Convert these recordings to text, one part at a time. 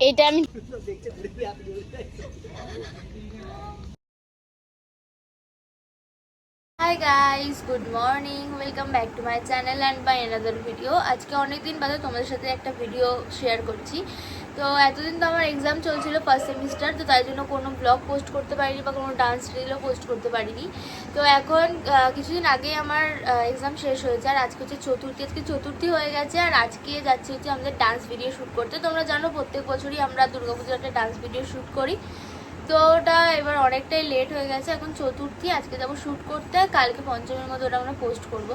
এটা আমি hi guys, good morning, welcome back to my channel and by another video. আজকে অনেক দিন বাদে তোমাদের সাথে একটা ভিডিও শেয়ার করছি। তো এতদিন তো আমার এক্সাম চলছিল ফার্স্ট সেমিস্টার, তো তাই জন্য কোনো ব্লগ পোস্ট করতে পারিনি বা কোনো ডান্স রিলও পোস্ট করতে পারিনি। তো এখন কিছুদিন আগেই আমার এক্সাম শেষ হয়েছে, আর আজকে হচ্ছে চতুর্থী। আজকে চতুর্থী হয়ে গেছে, আর আজকে যাচ্ছি হচ্ছে আমাদের ডান্স ভিডিও শ্যুট করতে। তোমরা জানো প্রত্যেক বছরই আমরা দুর্গাপুজোর একটা ডান্স ভিডিও শ্যুট করি। তো ওটা এবার অনেকটাই লেট হয়ে গেছে, এখন চতুর্থী, আজকে যাবো শ্যুট করতে, কালকে পঞ্চমীর মধ্যে ওটা আমরা পোস্ট করব।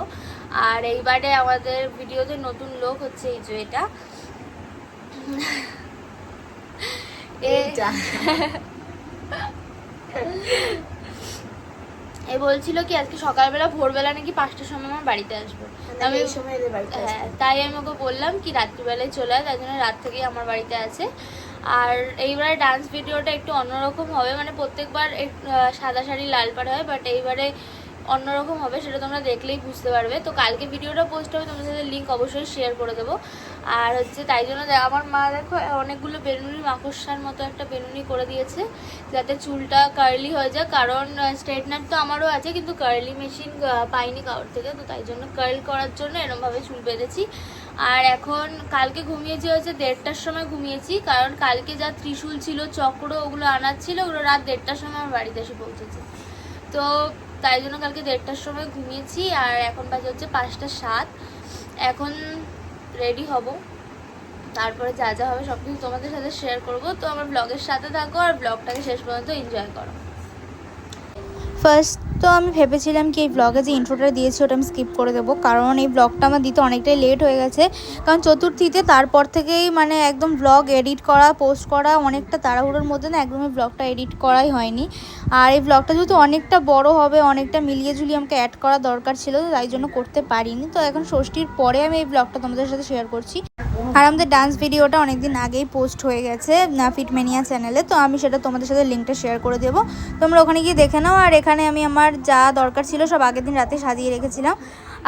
আর এইবারে আমাদের ভিডিওতে নতুন লোক হচ্ছে এই যে এটা এ বলছিল কি আজকে সকালবেলা ভোরবেলা নাকি 5টার সময় আমার বাড়িতে আসবে। আমি হ্যাঁ, তাই আমি ওকে বললাম কি রাত্রিবেলায় চলে আয়, তাই জন্য রাত থেকেই আমার বাড়িতে আছে। আর এইবারে ডান্স ভিডিওটা একটু অন্যরকম হবে, মানে প্রত্যেকবার সাদা শাড়ি লাল পাড় হয়, বাট এইবারে অন্যরকম হবে, সেটা তোমরা দেখলেই বুঝতে পারবে। তো কালকে ভিডিওটা পোস্ট হবে, তোমাদের সাথে লিঙ্ক অবশ্যই শেয়ার করে দেবো। আর হচ্ছে তাই জন্য আমার মা দেখো অনেকগুলো বেনুনি মাকড়সার মতো একটা বেনুনি করে দিয়েছে, যাতে চুলটা কার্লি হয়ে যায়। কারণ স্ট্রেটনার তো আমারও আছে, কিন্তু কার্লি মেশিন পাইনি কারোর থেকে, তো তাই জন্য কার্ল করার জন্য এরমভাবে চুল বেঁধেছি। আর এখন কালকে ঘুমিয়েছি হচ্ছে 1:30টার সময় ঘুমিয়েছি, কারণ কালকে যা ত্রিশূল ছিল, চক্র, ওগুলো আনার ছিল, ওগুলো রাত 1:30টার সময় আমার বাড়িতে এসে পৌঁছেছে। তো তাই জন্য কালকে 1:30টার সময় ঘুমিয়েছি। আর এখন বাজে হচ্ছে 5:07। এখন রেডি হব, তারপরে যা যা হবে সব কিছু তোমাদের সাথে শেয়ার করব। তো আমার ব্লগের সাথে থাকো আর ব্লগটাকে শেষ পর্যন্ত এনজয় করো। ফার্স্ট তো আমি ভেবেছিলাম কি এই ব্লগে যে ইন্ট্রোটা দিয়েছি ওটা আমি স্কিপ করে দেবো, কারণ এই ব্লগটা আমার দিতে অনেকটাই লেট হয়ে গেছে। কারণ চতুর্থীতে তারপর থেকেই মানে একদম ব্লগ এডিট করা, পোস্ট করা, অনেকটা তাড়াহুড়োর মধ্যে না একদমই ব্লগটা এডিট করাই হয়নি। আর এই ব্লগটা যেহেতু অনেকটা বড় হবে, অনেকটা মিলিয়ে ঝুলিয়ে আমাকে অ্যাড করা দরকার ছিল, তাই জন্য করতে পারিনি। তো এখন ষষ্ঠীর পরে আমি এই ব্লগটা তোমাদের সাথে শেয়ার করছি। আর আমাদের ডান্স ভিডিওটা অনেকদিন আগেই পোস্ট হয়ে গেছে ফিটম্যানিয়া চ্যানেলে, তো আমি সেটা তোমাদের সাথে লিঙ্কটা শেয়ার করে দেবো, তোমরা ওখানে গিয়ে দেখে নাও। আর এখানে আমি আমার যা দরকার ছিল সব আগের দিন রাতে সাজিয়ে রেখেছিলাম।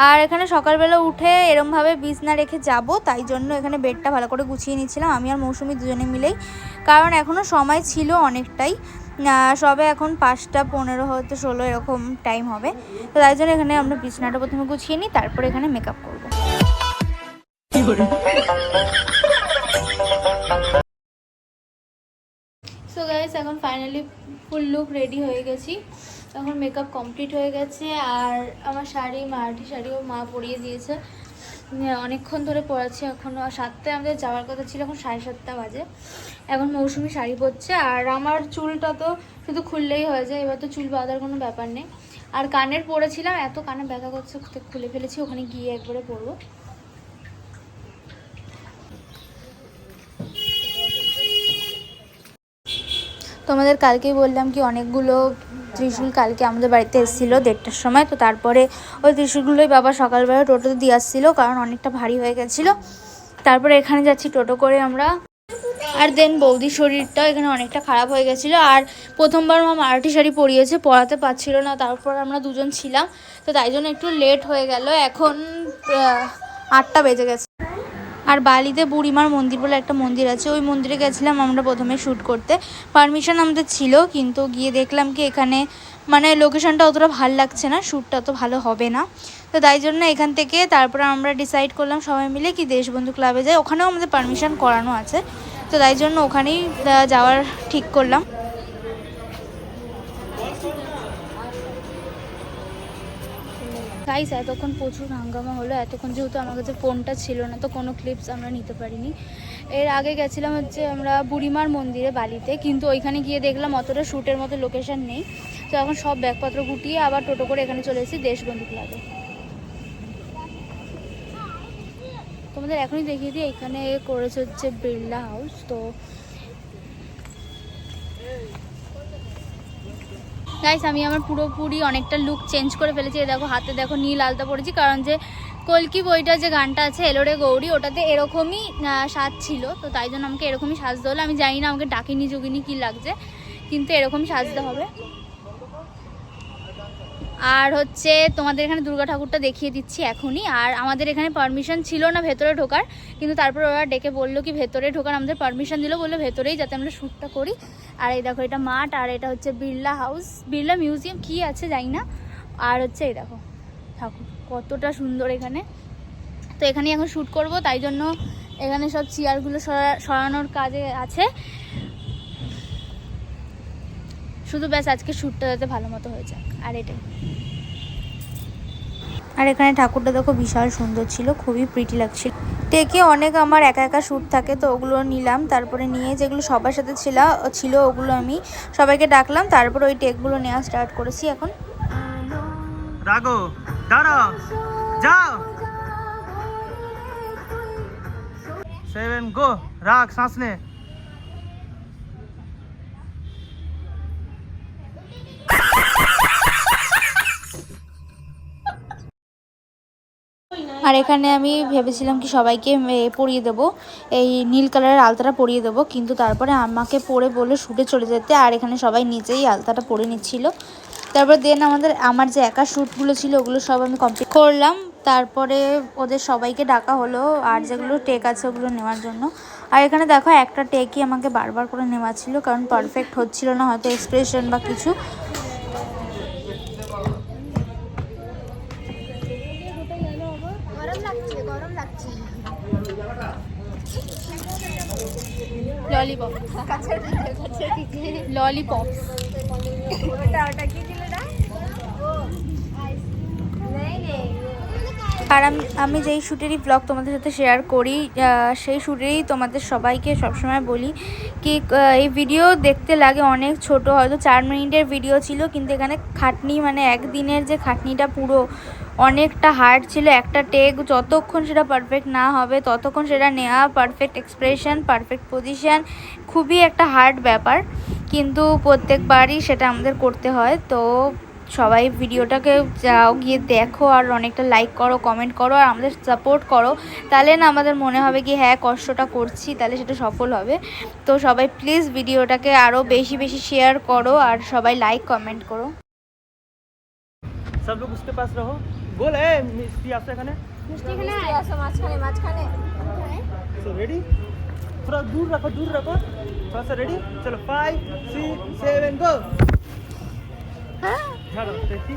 আর এখানে সকালবেলা উঠে এরমভাবে বিছনা রেখে যাব, তাই জন্য এখানে বেডটা ভালো করে গুছিয়ে নিচ্ছিলাম আমি আর মৌসুমি দুজনে মিলেই, কারণ এখনও সময় ছিল অনেকটাই, সবে এখন 5:15 হয়তো 16 এরকম টাইম হবে। তো তাই জন্য এখানে আমরা বিছনাটা প্রথমে গুছিয়ে নিই, তারপরে এখানে মেকআপ করবো। সো গাইস, এখন ফাইনালি ফুল লুক রেডি হয়ে গেছি, এখন মেকআপ কমপ্লিট হয়ে গেছে। আর আমার শাড়ি, মারাঠি শাড়িও মা পরিয়ে দিয়েছে, অনেকক্ষণ ধরে পরাচ্ছি। এখনও 7টায় আমাদের যাওয়ার কথা ছিল, এখন 7:30 বাজে। এখন মৌসুমি শাড়ি পরছে, আর আমার চুলটা তো শুধু খুললেই হয়ে যায়, এবার তো চুল বাঁধার কোনো ব্যাপার নেই। আর কানের পরেছিলাম, এত কানে ব্যথা করছে, খুলে ফেলেছি, ওখানে গিয়ে একবারে পরবো। তোমাদের কালকেই বললাম কি অনেকগুলো ত্রিশূল কালকে আমাদের বাড়িতে এসেছিলো 1:30টার সময়। তো তারপরে ওই ত্রিশূলগুলোই বাবা সকালবেলা টোটোতে দিয়ে আসছিলো, কারণ অনেকটা ভারী হয়ে গেছিলো। তারপরে এখানে যাচ্ছি টোটো করে আমরা। আর দেন বৌদির শরীরটা এখানে অনেকটা খারাপ হয়ে গেছিলো, আর প্রথমবার মা মারাঠি শাড়ি পরিয়েছে, পরাতে পারছিল না, তারপর আমরা দুজন ছিলাম, তো তাই জন্য একটু লেট হয়ে গেল। এখন 8টা বেজে গেছে। আর বালিতে বুড়িমার মন্দির বলে একটা মন্দির আছে, ওই মন্দিরে গেছিলাম আমরা প্রথমে শ্যুট করতে। পারমিশন আমাদের ছিল, কিন্তু গিয়ে দেখলাম কি এখানে মানে লোকেশনটা অতটা ভালো লাগছে না, শ্যুটটা অত ভালো হবে না। তো তাই জন্য এখান থেকে তারপরে আমরা ডিসাইড করলাম সবাই মিলে কি দেশবন্ধু ক্লাবে যাই, ওখানেও আমাদের পারমিশন করানো আছে, তো তাই জন্য ওখানেই যাওয়ার ঠিক করলাম। গাইস, এতক্ষণ প্রচুর হাঙ্গামা হলো, এতক্ষণ যেহেতু আমার কাছে ফোনটা ছিল না, তো কোনো ক্লিপস আমরা নিতে পারিনি। এর আগে গেছিলাম হচ্ছে আমরা বুড়িমার মন্দিরে বালিতে, কিন্তু ওইখানে গিয়ে দেখলাম অতটা শ্যুটের মতো লোকেশন নেই, তো এখন সব ব্যাগপত্র গুটিয়ে আবার টোটো করে এখানে চলে এসেছি দেশবন্ধু ক্লাবে। তোমাদের এখনই দেখিয়ে দিই, এখানে করেছে হচ্ছে বিড়লা হাউস। তো গাইস, আমি আমার পুরোপুরি অনেকটা লুক চেঞ্জ করে ফেলেছি। দেখো হাতে দেখো নীল আলতা পরেছি, কারণ যে কলকি বইটা যে গানটা আছে এলোরে গৌরী, ওটাতে এরকমই সাজ ছিল, তো তাই জন্য আমাকে এরকমই সাজতে হলো। আমি জানি না আমাকে ডাকিনি যোগিনী কী লাগছে, কিন্তু এরকমই সাজতে হবে। আর হচ্ছে তোমাদের এখানে দুর্গা ঠাকুরটা দেখিয়ে দিচ্ছি এখনই। আর আমাদের এখানে পারমিশন ছিল না ভেতরে ঢোকার, কিন্তু তারপর ওরা ডেকে বললো কি ভেতরে ঢোকার, আমাদের পারমিশন দিল, বললো ভেতরেই যাতে আমরা শ্যুটটা করি। আর এই দেখো এটা মাঠ, আর এটা হচ্ছে বিড়লা হাউস, বিড়লা মিউজিয়াম কি আছে জানি না। আর হচ্ছে এই দেখো ঠাকুর কতটা সুন্দর এখানে। তো এখানেই এখন শ্যুট করব, তাই জন্য এখানে সব চেয়ারগুলো সরানোর কাজে আছে, শুধু ব্যাস আজকে শ্যুটটা যাতে ভালো মতো হয়ে যাক, আর এটাই। আর এখানে ঠাকুরটা দেখো বিশাল সুন্দর ছিল, খুবই প্রিটি লাগছিল। টেকে অনেক আমার একা একা শ্যুট থাকে, তো ওগুলো নিলাম। তারপরে নিয়ে যেগুলো সবার সাথে ছিল ওগুলো আমি সবাইকে ডাকলাম, তারপর ওই টেকগুলো নেওয়া স্টার্ট করেছি এখন। রাগো দাঁড়াও যাও 7 গো রাগ सांस ने। আর এখানে আমি ভেবেছিলাম কি সবাইকে পরিয়ে দেবো, এই নীল কালারের আলতাটা পরিয়ে দেবো, কিন্তু তারপরে আমাকে পরে বলে শ্যুটে চলে যেতে। আর এখানে সবাই নিজেই আলতাটা পরে নিচ্ছিল। তারপর দেন আমার যে একা শ্যুটগুলো ছিল ওগুলো সব আমি কমপ্লিট করলাম। তারপরে ওদের সবাইকে ডাকা হলো, আর যেগুলো টেক আছে ওগুলো নেওয়ার জন্য। আর এখানে দেখো একটা টেকই আমাকে বারবার করে নেওয়া ছিল, কারণ পারফেক্ট হচ্ছিল না হয়তো এক্সপ্রেশন বা কিছু। ললিপপ ললিপপ আর আমি যেই শ্যুটেরই ব্লগ তোমাদের সাথে শেয়ার করি, সেই শ্যুটেরই তোমাদের সবাইকে সবসময় বলি কি এই ভিডিও দেখতে লাগে অনেক ছোট, হয়তো 4 মিনিটের ভিডিও ছিল, কিন্তু এখানে খাটনি মানে একদিনের যে খাটনিটা পুরো অনেকটা হার্ড ছিল। একটা টেক যতক্ষণ সেটা পারফেক্ট না হবে ততক্ষণ সেটা নেওয়া, পারফেক্ট এক্সপ্রেশন, পারফেক্ট পজিশান, খুবই একটা হার্ড ব্যাপার, কিন্তু প্রত্যেকবারই সেটা আমাদের করতে হয়। তো সবাই ভিডিওটাকে যাও গিয়ে দেখো, আর অনেকটা লাইক করো, কমেন্ট করো, আর আমাদের সাপোর্ট করো, তাহলে না আমাদের মনে হবে কি হ্যাঁ কষ্টটা করছি, তাহলে সেটা সফল হবে। তো সবাই প্লিজ ভিডিওটাকে আরও বেশি বেশি শেয়ার করো, আর সবাই লাইক কমেন্ট করো। सब लोग उसके पास रहो। गोल है मिस्टी আসো এখানে, মিষ্টি এখানে আসো মাঝখানে सो रेडी थोड़ा दूर रखो थोड़ा सा रेडी चलो 5 6 7 गो। ছাড়ো দেখি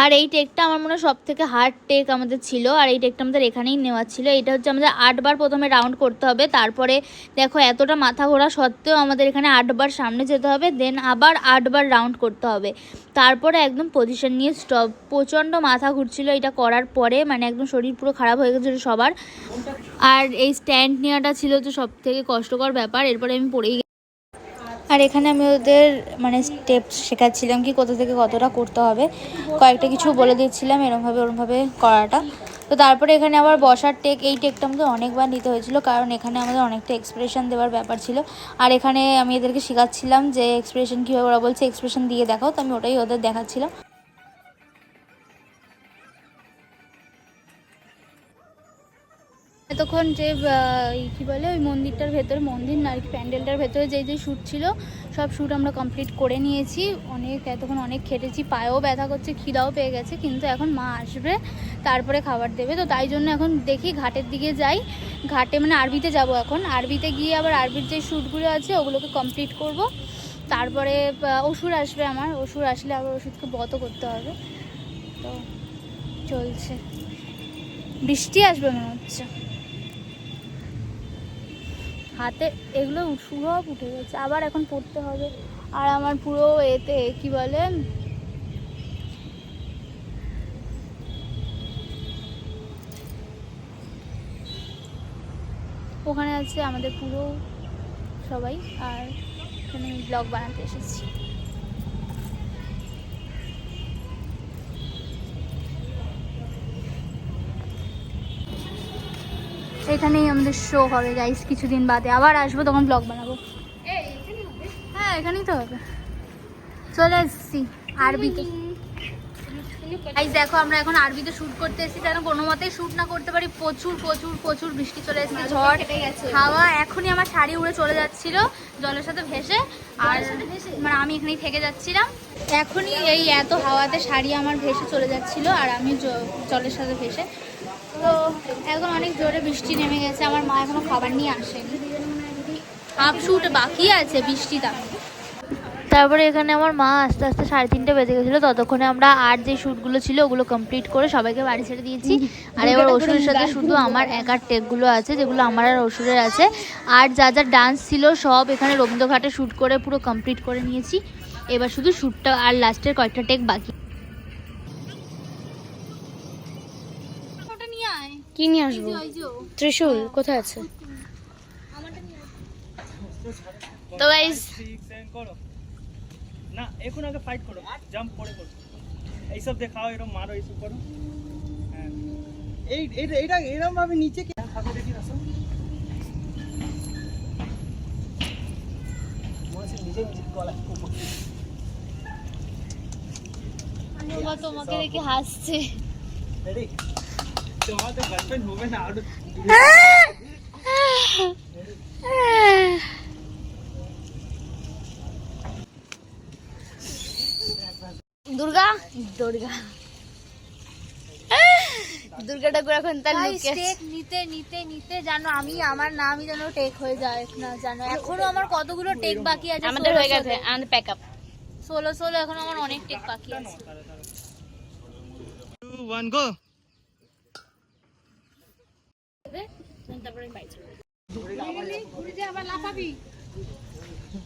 আর এই টেকটা আমার মনে হয় সব থেকে হার্ড টেক আমাদের ছিল, আর এই টেকটা আমাদের এখানেই নেওয়া ছিল। এটা হচ্ছে আমাদের 8 বার প্রথমে রাউন্ড করতে হবে, তারপরে দেখো এতটা মাথা ঘোরা সত্ত্বেও আমাদের এখানে 8 বার সামনে যেতে হবে, দেন আবার 8 বার রাউন্ড করতে হবে, তারপরে একদম পজিশন নিয়ে স্টপ। প্রচণ্ড মাথা ঘুরছিল এটা করার পরে, মানে একদম শরীর পুরো খারাপ হয়ে গেছিলো সবার। আর এই স্ট্যান্ড নেওয়াটা ছিল তো সব থেকে কষ্টকর ব্যাপার, এরপরে আমি পড়েই। আর এখানে আমি ওদের মানে স্টেপস শেখাচ্ছিলাম কি কোথা থেকে কতটা করতে হবে, কয়েকটা কিছু বলে দিচ্ছিলাম এরমভাবে ওরমভাবে করাটা। তো তারপরে এখানে আবার বসার টেক, এই টেকটা আমাদের অনেকবার নিতে হয়েছিল, কারণ এখানে আমাদের অনেকটা এক্সপ্রেশন দেওয়ার ব্যাপার ছিল। আর এখানে আমি এদেরকে শেখাচ্ছিলাম যে এক্সপ্রেশন কীভাবে, ওরা বলছে এক্সপ্রেশন দিয়ে দেখাও, তো আমি ওটাই ওদের দেখাচ্ছিলাম। এতক্ষণ যে কী বলে ওই মন্দিরটার ভেতরে, মন্দির না আর কি, প্যান্ডেলটার ভেতরে যেই শ্যুট ছিল সব শ্যুট আমরা কমপ্লিট করে নিয়েছি। এতক্ষণ অনেক খেটেছি, পায়েও ব্যথা করছে, খিদাও পেয়ে গেছে, কিন্তু এখন মা আসবে তারপরে খাবার দেবে, তো তাই জন্য এখন দেখি ঘাটের দিকে যাই। ঘাটে মানে আরবিতে যাব এখন, আরবিতে গিয়ে আবার আরবির যে শ্যুটগুলো আছে ওগুলোকে কমপ্লিট করব। তারপরে ওষুধ আসবে আমার, ওষুধ আসলে আবার ওষুধকে বত করতে হবে। তো চলছে, বৃষ্টি আসবে মনে হচ্ছে, হাতে এগুলো সব উঠে গেছে, আবার এখন পড়তে হবে। আর আমার পুরো এতে কি বলে ওখানে আছে আমাদের পুরো সবাই, আর এখানে ব্লগ বানাতে এসেছি। এখানেই আমাদের শো হবে গাইস, কিছুদিন বাদে আবার আসবো, তখন ব্লগ বানাবো। হ্যাঁ এখানেই তো হবে, চলে এসেছি আরবিতে। গাইস দেখো আমরা এখন আরবিতে শুট করতে এসেছি, যেন কোনো মতেই শুট না করতে পারি। প্রচুর প্রচুর প্রচুর বৃষ্টি চলে এসেছে, ঝড় হাওয়া। এখনই আমার শাড়ি উড়ে চলে যাচ্ছিল জলের সাথে ভেসে, আর মানে আমি এখানেই থেকে যাচ্ছিলাম। এখনই এই এত হাওয়াতে শাড়ি আমার ভেসে চলে যাচ্ছিল আর আমি জলের সাথে ভেসে। তো এখন অনেক জোরে বৃষ্টি নেমে গেছে, আমার মা এখনো খাবার নিয়ে আসেনি, হাফ শুট বাকি আছে বৃষ্টিটা। তারপরে এখানে আমার মা আস্তে আস্তে 3:30 বেজে গেছিলো, ততক্ষণে আমরা আর যে শ্যুটগুলো ছিল ওগুলো কমপ্লিট করে সবাইকে বাড়ি ছেড়ে দিয়েছি। আর এবার অসুরের সাথে শুধু আমার একার টেকগুলো আছে, যেগুলো আমার আর অসুরের আছে। আর যা যা ডান্স ছিল সব এখানে রবীন্দ্রঘাটে শ্যুট করে পুরো কমপ্লিট করে নিয়েছি। এবার শুধু শ্যুটটা আর লাস্টের কয়েকটা টেক বাকি। কি নিয়ে আসবো? ত্রিশূল কোথায় আছে? তো গাইস না এখন আগে ফাইট করো, জাম্প করে করো, এইসব দেখাও, এরকম মারো, এইসব করো। হ্যাঁ এইটা এরকম ভাবে নিচে কি হাতে দেখি আসো, মনে হচ্ছে নিজে নিজে গলা উপরে। বাবা তোমাকে দেখে হাসছে। রেডি? তোমার তো গার্লফ্রেন্ড হবে না আর দুর্গা দুর্গা দুর্গা ঠাকুর এখন তার টেক নিতে নিতে নিতে জানো আমার নামই যেন টেক হয়ে যায় না জানো। এখনো আমার কতগুলো টেক বাকি আছে। আমাদের হয়ে গেছে, আমাদের প্যাক আপ 16 এখন আমার অনেক টেক বাকি আছে। 2 1 গো। তারপরে বাইক ঘুরে যা, আবার লাফাবি,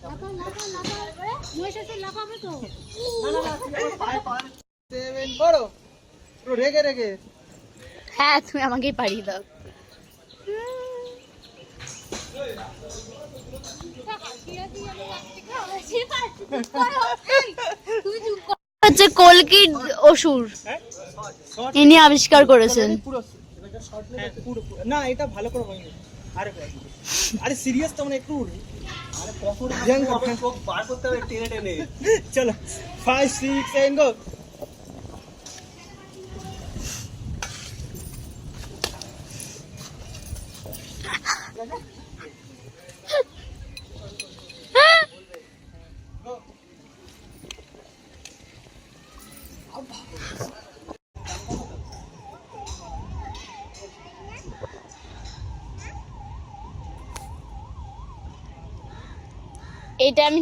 লাফা লাফা লাফা, মহেশ লাফাবে তো। 7 করো, পুরো রেগে রেগে। হ্যাঁ তুমি আমাকেই পাঠিয়ে দাও। হচ্ছে কলকির অসুর, ইনি আবিষ্কার করেছেন। না এটা ভালো করে হয়নি, আরে সিরিয়াস তো, মানে একটু আরে কত চোখ বার করতে হবে টেনে টেনে। চলো 5 6 7 গো। এটা আমি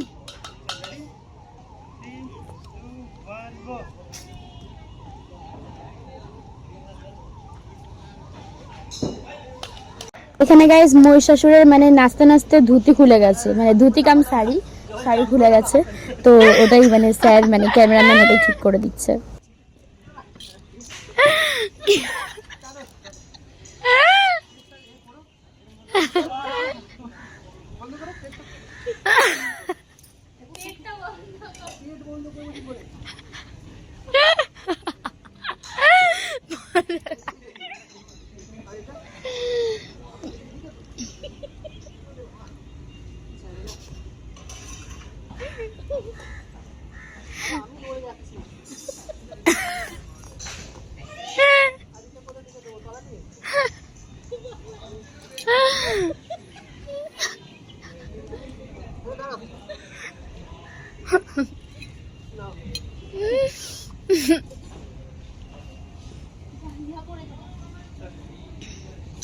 এখানে গাইস মহিষাসুরের মানে নাচতে নাচতে ধুতি খুলে গেছে, মানে ধুতি কাম শাড়ি খুলে গেছে। তো ওটাই মানে স্যার মানে ক্যামেরাম্যান ওটাই ঠিক করে দিচ্ছে।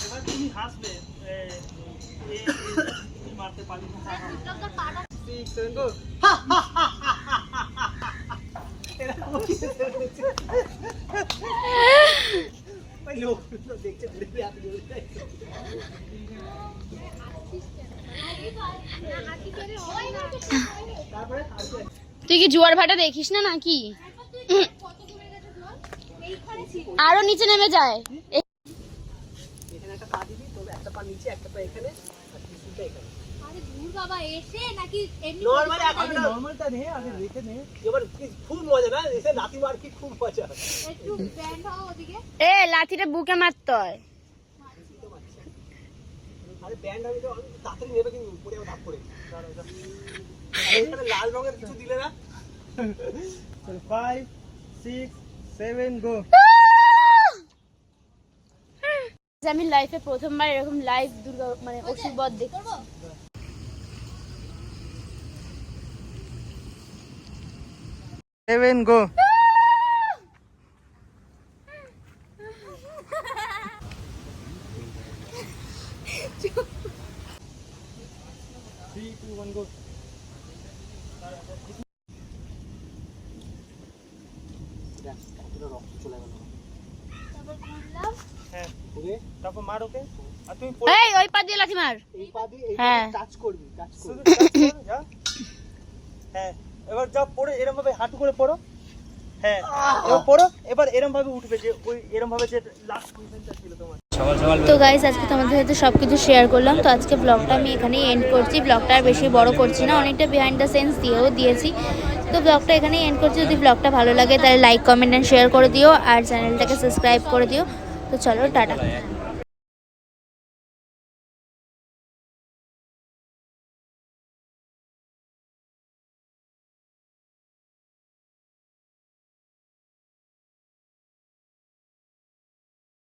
এবার তুমি হাসবে, মারতে পারলি না। 6 7 গো। এরা কোকি ভাই লোক দেখছে ঘুরে হাত ধরে তারপরে তুই কি জোয়ার ভাটা দেখিস না নাকি? আরো নিচে নেমে যায়। এখানে একটা পা দিবি, তবে একটা পা নিচে একটা পা এখানে আর কিছুটা এখানে। আরে দূর বাবা, এসে নাকি এমনি নরমালি এখন নরমালটা নে, আগে রেখে নে। এবার খুব মজা না, এসে লাথি মার কি খুব মজা। একটু ব্যান্ড হও ওদিকে। এ লাঠিটা বুকে মারতে হয়। আরে ব্যান্ড আমি তো তাড়াতাড়ি নেবে, কিন্তু উপরে ধাপ করে। আরে এখানে লাল রঙের কিছু দিলে না। 5 6 7 গো। আমি লাইফে প্রথমবার এরকম লাইভ দুর্গা মানে অসুর বধ দেখছি। 7 গো। Three, two, one, go. হ্যাঁ, তারপর মার ওকে। আর তুমি এই ওই পা দিয়ে লাথি মার। এই পা দিয়ে হ্যাঁ। টাচ করবি, শুধু touch কর, যা। হ্যাঁ, এবার যা পড়ে এরকম ভাবে হাঁটু করে পড়ো। হ্যাঁ, এবার পড়ো, এবার এরকম ভাবে উঠবে যে ওই এরকম ভাবে যে লাস্ট পজিশনটা ছিল তোমার। তো গাইজ আজকে তোমাদের সাথে সব কিছু শেয়ার করলাম। তো আজকে ব্লগটা আমি এখানেই এন্ড করছি। ব্লগটা আর বেশি বড় করছি না, অনেকটা বিহাইন্ড দ্য সেন্স দিয়েছি। তো ব্লগটা এখানেই এন্ড করছি। যদি ব্লগটা ভালো লাগে তাহলে লাইক কমেন্ট অ্যান্ড শেয়ার করে দিও আর চ্যানেলটাকে সাবস্ক্রাইব করে দিও। তো চলো টাটা।